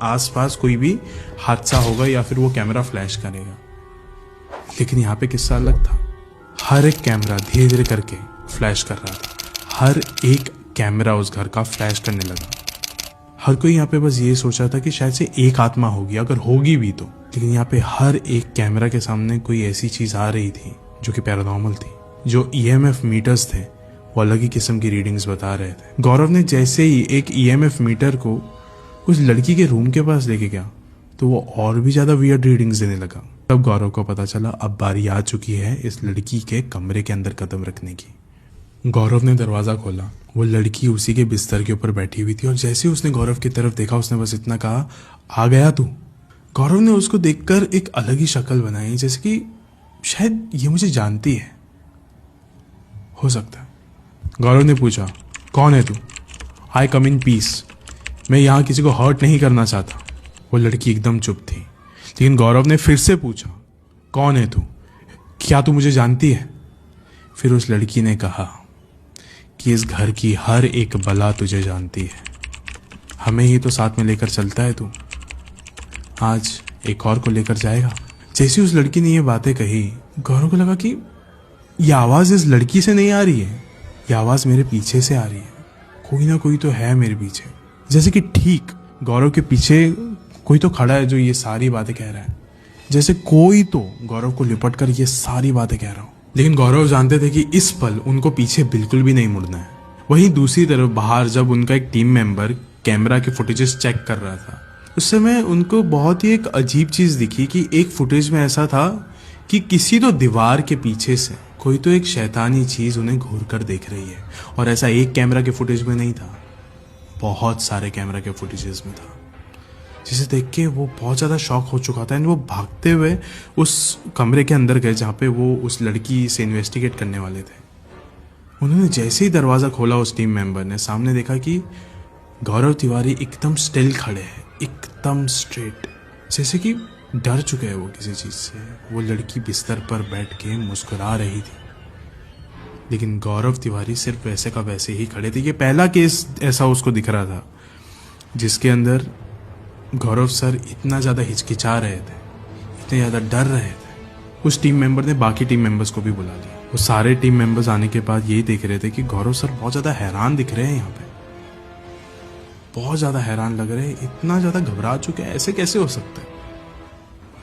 आसपास कोई भी हादसा होगा या फिर वो कैमरा फ्लैश करेगा। लेकिन यहाँ पे किस्सा अलग था। हर एक कैमरा धीरे धीरे करके फ्लैश कर रहा था। हर एक कैमरा उस घर का फ्लैश करने लगा। हर कोई यहाँ पे बस ये सोच रहा था कि शायद से एक आत्मा होगी, अगर होगी भी तो। लेकिन यहाँ पे हर एक कैमरा के सामने कोई ऐसी चीज आ रही थी जो कि पैरानॉर्मल थी। जो ईएमएफ मीटर्स थे वो अलग ही किस्म की रीडिंग्स बता रहे थे। गौरव ने जैसे ही एक ईएमएफ मीटर को उस लड़की के रूम के पास लेके गया तो वो और भी ज्यादा वियर्ड रीडिंग्स देने लगा। तब गौरव को पता चला अब बारी आ चुकी है इस लड़की के कमरे के अंदर कदम रखने की। गौरव ने दरवाजा खोला। वो लड़की उसी के बिस्तर के ऊपर बैठी हुई थी और जैसे उसने गौरव की तरफ देखा उसने बस इतना कहा, आ गया तू। गौरव ने उसको देखकर एक अलग ही शक्ल बनाई, जैसे कि शायद ये मुझे जानती है, हो सकता है। गौरव ने पूछा, कौन है तू? आई कम इन पीस। मैं यहाँ किसी को हर्ट नहीं करना चाहता। वो लड़की एकदम चुप थी। लेकिन गौरव ने फिर से पूछा, कौन है तू? क्या तू मुझे जानती है? फिर उस लड़की ने कहा कि इस घर की हर एक बला तुझे जानती है। हमें ही तो साथ में लेकर चलता है तू। आज एक और को लेकर जाएगा। जैसे उस लड़की ने ये बातें कही, गौरव को लगा कि ये आवाज इस लड़की से नहीं आ रही है, ये आवाज मेरे पीछे से आ रही है। कोई ना कोई तो है मेरे पीछे। जैसे कि ठीक गौरव के पीछे कोई तो खड़ा है जो ये सारी बातें कह रहा है। जैसे कोई तो गौरव को लिपट कर ये सारी बातें कह रहा हो। लेकिन गौरव जानते थे कि इस पल उनको पीछे बिल्कुल भी नहीं मुड़ना है। वहीं दूसरी तरफ बाहर जब उनका एक टीम मेंबर कैमरा के फुटेजेस चेक कर रहा था, उस समय उनको बहुत ही एक अजीब चीज दिखी कि एक फुटेज में ऐसा था कि किसी तो दीवार के पीछे से कोई तो एक शैतानी चीज उन्हें घूर कर देख रही है। और ऐसा एक कैमरा के फुटेज में नहीं था, बहुत सारे कैमरा के फुटेजेस में था। जिसे देख के वो बहुत ज़्यादा शॉक हो चुका था एंड वो भागते हुए उस कमरे के अंदर गए जहाँ पे वो उस लड़की से इन्वेस्टिगेट करने वाले थे। उन्होंने जैसे ही दरवाज़ा खोला उस टीम मेंबर ने सामने देखा कि गौरव तिवारी एकदम स्टिल खड़े हैं, एकदम स्ट्रेट, जैसे कि डर चुके हैं वो किसी चीज़ से। वो लड़की बिस्तर पर बैठ के मुस्कुरा रही थी, लेकिन गौरव तिवारी सिर्फ वैसे का वैसे ही खड़े थे। ये पहला केस ऐसा उसको दिख रहा था जिसके अंदर गौरव सर इतना ज़्यादा हिचकिचा रहे थे, इतने ज़्यादा डर रहे थे। उस टीम मेंबर ने बाकी टीम मेंबर्स को भी बुला लिया। वो सारे टीम मेंबर्स आने के बाद यही देख रहे थे कि गौरव सर बहुत ज़्यादा हैरान दिख रहे हैं। यहाँ पे बहुत ज़्यादा हैरान लग रहे हैं, इतना ज़्यादा घबरा चुके हैं, ऐसे कैसे हो सकता है।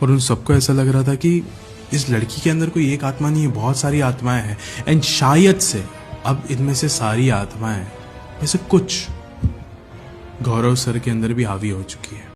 और उन सबको ऐसा लग रहा था कि इस लड़की के अंदर कोई एक आत्मा नहीं है, बहुत सारी आत्माएं हैं एंड शायद से अब इनमें से सारी आत्माएं में से कुछ गौरव सर के अंदर भी हावी हो चुकी है।